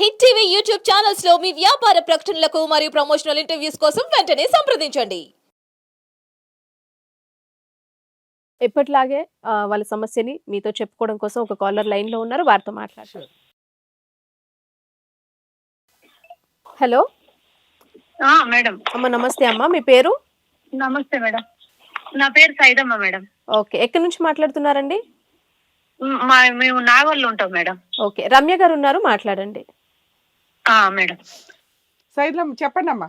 Hit TV YouTube channels లో మీ వ్యాపార ప్రకటనలకు మరియు ప్రమోషనల్ ఇంటర్వ్యూస్ కోసం వెంటనే సంప్రదించండి. ఎప్పటిలాగే వాళ్ళ సమస్యని మీతో చెప్పుకోవడం కోసం ఒక కాలర్ లైన్ లో ఉన్నారు, వారితో మాట్లాడతారు. Hello madam. అమ్మ, నమస్తే అమ్మా, మీ పేరు? నమస్తే మేడం, నా పేరు సైదమ్మ మేడం. ఓకే, ఎక్కడి నుంచి మాట్లాడుతున్నారండి? మేము నాగోల్లో ఉంటాం మేడం. ఓకే, రమ్య గారు ఉన్నారు, మాట్లాడండి. మేడం. సైడ్లమ్మ చెప్పండి అమ్మా.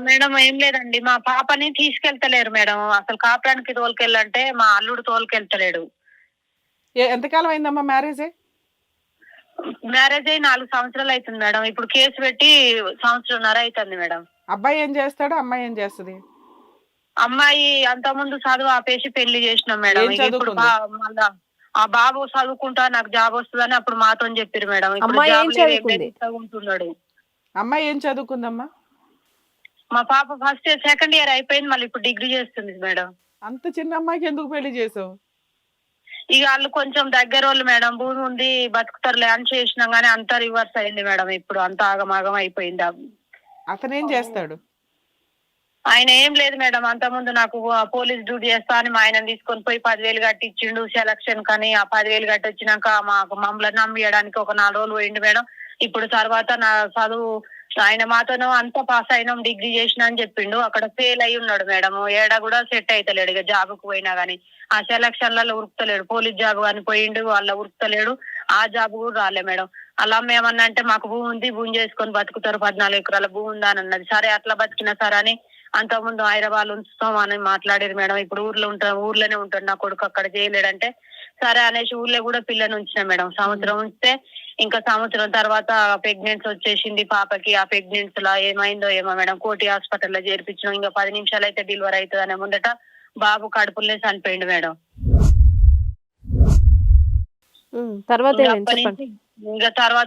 మేడం ఏం లేదండి, మా పాపని తీసుకెళ్తలేరు మేడం. అసలు కాపురానికి తోలుకెళ్ళంటే మా అల్లుడు తోలుకెళ్తలేడు. ఎంతకాలం అయిందమ్మా మ్యారేజ్? మ్యారేజ్ అయ్యి 4 సంవత్సరాలు అవుతుంది మేడం. ఇప్పుడు కేసు పెట్టి 1.5 సంవత్సరం అవుతుంది మేడం. అబ్బాయి ఏం చేస్తాడు, అమ్మాయి ఏం చేస్తుంది? అమ్మాయి అంత ముందు చదువు ఆపేసి పెళ్లి చేసినాం మేడం. ఏం ఇప్పుడు చదువుకుంది? మళ్ళా ఆ బాబు చదువుకుంటా నాకు జాబ్ వస్తుందని అప్పుడు మాతో చెప్పారు మేడం. ఇప్పుడు అమ్మాయి ఏం జాబ్ లేదు, ఏం చదువుకుంది? లేదు, చదువుకుంటున్నాడు. అమ్మాయి ఏం చదువుకుందమ్మా? మా పాప ఫస్ట్ ఇయర్, సెకండ్ ఇయర్ అయిపోయింది, మళ్ళీ ఇప్పుడు డిగ్రీ చేస్తుంది మేడం. అంత చిన్న అమ్మాయికి ఎందుకు పెళ్లి చేసావు? ఇక వాళ్ళు కొంచెం దగ్గర వాళ్ళు మేడం, భూమి ఉంది బతుకుతారులే అని చేసినాం గానీ అంతా రివర్స్ అయింది మేడం. ఇప్పుడు అంతా ఆగమాగం అయిపోయింది. అతను ఏం చేస్తాడు? ఆయన ఏం లేదు మేడం, అంత ముందు నాకు పోలీస్ డ్యూటీ చేస్తా అని మా ఆయన తీసుకొని పోయి 10,000 కట్టించిండు సెలక్షన్ కానీ. ఆ 10,000 కట్టి వచ్చినాక మమ్మల్ని నమ్మియడానికి ఒక 4 రోజులు పోయిండు మేడం. ఇప్పుడు తర్వాత నా చదువు ఆయన మాతోనూ అంతా పాస్ అయినాం, డిగ్రీ చేసిన అని చెప్పిండు. అక్కడ ఫెయిల్ అయి ఉన్నాడు మేడం. ఏడా కూడా సెట్ అయితలేడు. ఇక జాబ్ కు పోయినా గానీ ఆ సెలక్షన్లలో ఉరుకుతలేడు. పోలీస్ జాబ్ కానీ పోయిండు, వాళ్ళ ఉరుకుతలేడు. ఆ జాబ్ కూడా రాలే మేడం. అలా మేమన్నా అంటే మాకు భూమి ఉంది, భూమి చేసుకొని బతుకుతారు, 14 ఎకరాల భూమి ఉందా అని అన్నది. సరే అట్లా బతికినా సరే అని అంత ముందు హైదరాబాద్ ఉంచుతాం అని మాట్లాడారు మేడం. ఇప్పుడు ఊర్లోనే ఉంటాడు నా కొడుకు, అక్కడ చేయలేడంటే సరే అనేసి ఊర్లో కూడా పిల్లని ఉంచిన మేడం. సంవత్సరం ఉంచితే ఇంకా సంవత్సరం తర్వాత ప్రెగ్నెన్సీ వచ్చేసింది పాపకి. ఆ ప్రెగ్నెన్సీ లా ఏమైందో ఏమో మేడం, కోటి హాస్పిటల్లో చేర్పించినాం. ఇంకా 10 నిమిషాలు అయితే డెలివరీ అవుతుంది అనే ముందట బాబు కడుపులనే చనిపోయిండు మేడం. తర్వాత ఇంకా ఏమైంది చెప్పండి.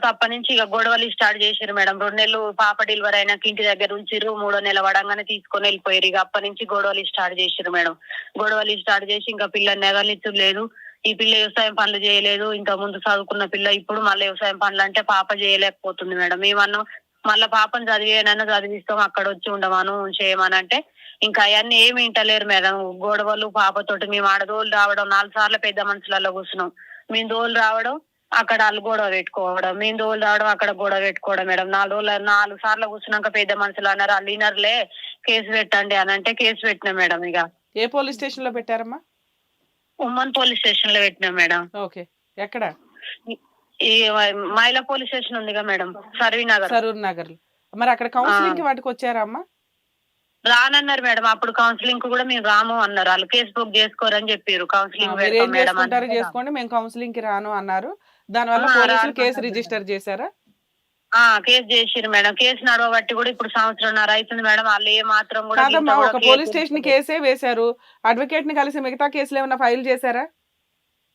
అప్పటి నుంచి ఇక గొడవలు స్టార్ట్ చేసారు మేడం. 2 నెలలు పాప డెలివరీ అయినాక ఇంటి దగ్గర ఉంచిరు, 3వ నెల పడంగానే తీసుకొని వెళ్ళిపోయారు. ఇక అప్పటి నుంచి గొడవలు స్టార్ట్ చేసారు మేడం. గొడవలు స్టార్ట్ చేసి ఇంకా పిల్లని నెగలిచ్చు లేదు. ఈ పిల్ల వ్యవసాయం పనులు చేయలేదు, ఇంత ముందు చదువుకున్న పిల్ల ఇప్పుడు మళ్ళీ వ్యవసాయం పనులు అంటే పాప చేయలేకపోతుంది మేడం. మేమన్నా మళ్ళీ పాపను చదివేనన్నా చదివిస్తాం, అక్కడ వచ్చి ఉండమను చేయమని అంటే ఇంకా అవన్నీ ఏమి వింటలేరు మేడం. గొడవలు పాపతోటి మేము ఆడదోలు రావడం, 4 సార్లు పెద్ద మనుషులలో కూర్చున్నాం. మేము దోలు రావడం, అక్కడ వాళ్ళు గొడవ పెట్టుకోవడం, మేము దోలు రావడం, అక్కడ గొడవ పెట్టుకోవడం మేడం. 4 సార్లు కూర్చున్నాక పెద్ద మనుషులు అన్నారు, వాళ్ళు వినర్లే కేసు పెట్టండి అని అంటే కేసు పెట్టినాం మేడం. ఇక ఏ పోలీస్ స్టేషన్ లో పెట్టారమ్మా? ఉమ్మన్ పోలీస్ స్టేషన్ లో పెట్టినాం మేడం. ఓకే, ఎక్కడ? ఈ మహిళా పోలీస్ స్టేషన్ ఉందిగా మేడం, సరూర్ నగర్. మరి అక్కడ కౌన్సిలింగ్ కి వాటికి వచ్చారా అమ్మా? రానన్నారు మేడం. అప్పుడు కౌన్సిలింగ్ కు కూడా మేము రాము అన్నారు. వాళ్ళు కేసు బుక్ చేసుకోరని చెప్పారు. కౌన్సిలింగ్ మీరు ఏం చేసుకుంటారో చేసుకోండి, మేము కౌన్సిలింగ్ కి రాను అన్నారు. దానివల్ల పోలీసులు కేసు రిజిస్టర్ చేశారా? కేసు చేసిరు మేడం. కేసు నడవబట్టి కూడా ఇప్పుడు 1.5 సంవత్సరం అవుతుంది మేడం. వాళ్ళు ఏ మాత్రం కూడా కాదమ్మా, ఒక పోలీస్ స్టేషన్ కేసే వేశారు, అడ్వకేట్ ని కలిసి మిగతా కేసులు ఏమైనా ఫైల్ చేశారా?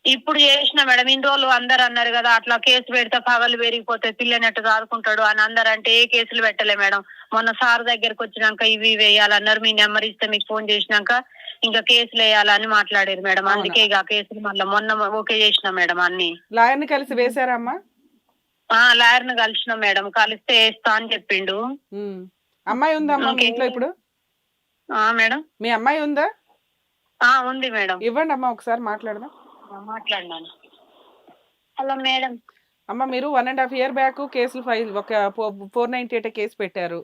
ఇప్పుడు చేసిన మేడం. ఇన్ని రోజులు అందరు అన్నారు కదా అట్లా కేసు పెడితే పగలు పెరిగిపోతే పిల్లని ఎట్టు దాదుకుంటాడు అని అందరు అంటే ఏ కేసులు పెట్టలే మేడం. మొన్న సార్ దగ్గరకు వచ్చినాక ఇవి వేయాలన్నారు. మీ నెంబర్ ఇస్తే మీకు ఫోన్ చేసినాక ఇంకా కేసులు వేయాలని మాట్లాడారు మేడం. అందుకే ఇక కేసులు మళ్ళీ మొన్న ఓకే చేసిన మేడం. అన్ని లాయర్ ని కలిసి వేశారమ్మా? లాయర్ ను కలిసిన మేడం. కలిస్తే వేస్తా అని చెప్పిండు. అమ్మాయి ఉందమ్మా మీ ఇంట్లో ఇప్పుడు? మేడం, మీ అమ్మాయి ఉందా? ఉంది మేడం. ఇవ్వండి అమ్మా, ఒకసారి మాట్లాడదాం. మాట్లాడినాను. Hello madam. అమ్మ, మీరు 1.5 year బ్యాక్ కేసులు ఫైల్ ఒక 498 కేసు పెట్టారు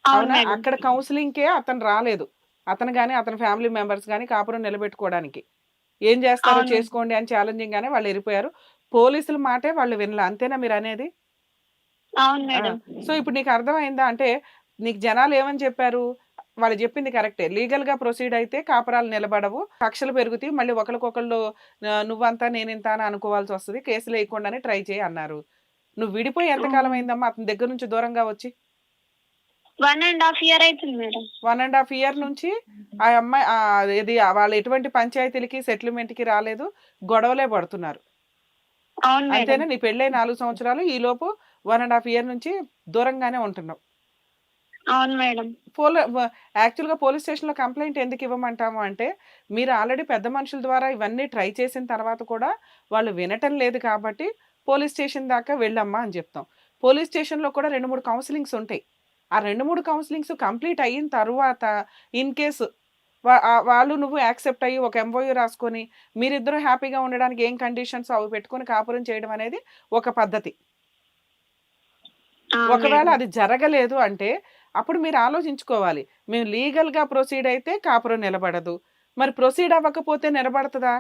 అవునా? అక్కడ కౌన్సిలింగ్ కే అతను రాలేదు, అతను గానీ అతని ఫ్యామిలీ మెంబర్స్ గానీ కాపురం నిలబెట్టుకోవడానికి. ఏం చేస్తారో చేసుకోండి అని ఛాలెంజింగ్ గానే వాళ్ళు వెళ్ళిపోయారు. పోలీసుల మాటే వాళ్ళు వినలే, అంతేనా మీరు అనేది? సో ఇప్పుడు నీకు అర్థమైందా? అంటే నీకు జనాలు ఏమని చెప్పారు? వాళ్ళు చెప్పింది కరెక్టే, లీగల్ గా ప్రొసీడ్ అయితే కాపురాలు నిలబడవు, కక్షలు పెరుగుతాయి, మళ్ళీ ఒకరికొకళ్ళు నువ్వంతా నేనింత అని అనుకోవాల్సి వస్తుంది, కేసులు వేయకుండానే ట్రై చేయి అన్నారు. నువ్వు విడిపోయి ఎంతకాలం అయిందమ్మా అతని దగ్గర నుంచి దూరంగా వచ్చి? 1.5 year అవుతుంది మేడం. 1.5 year నుంచి ఆ అమ్మాయి ఇది వాళ్ళు ఎటువంటి పంచాయతీలకి సెటిల్మెంట్ కి రాలేదు, గొడవలే పడుతున్నారు, అంతేనా? నీ పెళ్ళై 4 సంవత్సరాలు, ఈ లోపు 1.5 year నుంచి దూరంగానే ఉంటున్నావు. అవును మేడం. యాక్చువల్గా పోలీస్ స్టేషన్లో కంప్లైంట్ ఎందుకు ఇవ్వమంటాము అంటే, మీరు ఆల్రెడీ పెద్ద మనుషుల ద్వారా ఇవన్నీ ట్రై చేసిన తర్వాత కూడా వాళ్ళు వినటం లేదు కాబట్టి పోలీస్ స్టేషన్ దాకా వెళ్ళమ్మా అని చెప్తాం. పోలీస్ స్టేషన్లో కూడా 2-3 కౌన్సిలింగ్స్ ఉంటాయి. ఆ 2-3 కౌన్సిలింగ్స్ కంప్లీట్ అయిన తర్వాత ఇన్ కేసు వాళ్ళు నువ్వు యాక్సెప్ట్ అయ్యి ఒక ఎంఓయూ రాసుకొని మీరిద్దరూ హ్యాపీగా ఉండడానికి ఏం కండిషన్స్ అవి పెట్టుకొని కాపురం చేయడం అనేది ఒక పద్ధతి. ఒకవేళ అది జరగలేదు అంటే అప్పుడు మీరు ఆలోచించుకోవాలి. మేము లీగల్గా ప్రొసీడ్ అయితే కాపురం నిలబడదు, మరి ప్రొసీడ్ అవ్వకపోతే నిలబడుతుందా?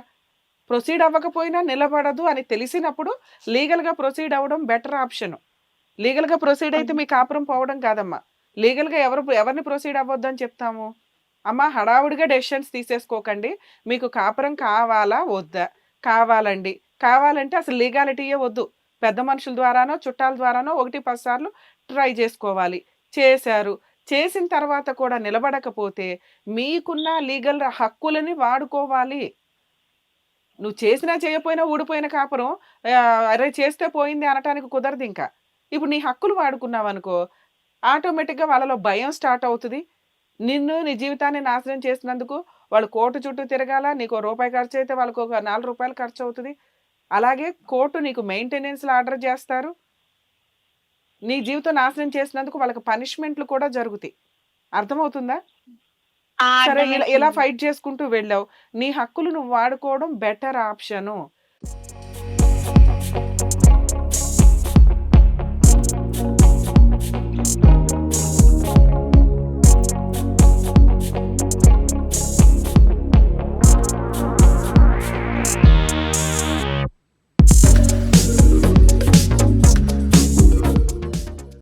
ప్రొసీడ్ అవ్వకపోయినా నిలబడదు అని తెలిసినప్పుడు లీగల్గా ప్రొసీడ్ అవ్వడం బెటర్ ఆప్షన్. లీగల్గా ప్రొసీడ్ అయితే మీ కాపురం పోవడం కాదమ్మా. లీగల్గా ఎవరిని ప్రొసీడ్ అవ్వద్దు అని చెప్తాము? అమ్మ హడావుడిగా డెసిషన్స్ తీసేసుకోకండి. మీకు కాపురం కావాలా వద్దా? కావాలండి. కావాలంటే అసలు లీగాలిటీయే వద్దు. పెద్ద మనుషుల ద్వారానో చుట్టాల ద్వారానో 1-10 సార్లు ట్రై చేసుకోవాలి. చేశారు. చేసిన తర్వాత కూడా నిలబడకపోతే మీకున్న లీగల్ హక్కులని వాడుకోవాలి. నువ్వు చేసినా చేయకపోయినా ఊడిపోయిన కాపురం అరే చేస్తే పోయింది అనటానికి కుదరదు ఇంకా. ఇప్పుడు నీ హక్కులు వాడుకున్నావు అనుకో, ఆటోమేటిక్గా వాళ్ళలో భయం స్టార్ట్ అవుతుంది. నిన్ను నీ జీవితాన్ని నాశనం చేసినందుకు వాళ్ళు కోర్టు చుట్టూ తిరగాల. నీకు రూపాయి ఖర్చు అయితే వాళ్ళకు ఒక 4 రూపాయలు ఖర్చు అవుతుంది. అలాగే కోర్టు నీకు మెయింటెనెన్స్లు ఆర్డర్ చేస్తారు. నీ జీవితం నాశనం చేసినందుకు వాళ్ళకి పనిష్మెంట్లు కూడా జరుగుతాయి. అర్థమవుతుందా? సరే ఇలా ఫైట్ చేసుకుంటూ వెళ్ళావు. నీ హక్కులు నువ్వు వాడుకోవడం బెటర్ ఆప్షను.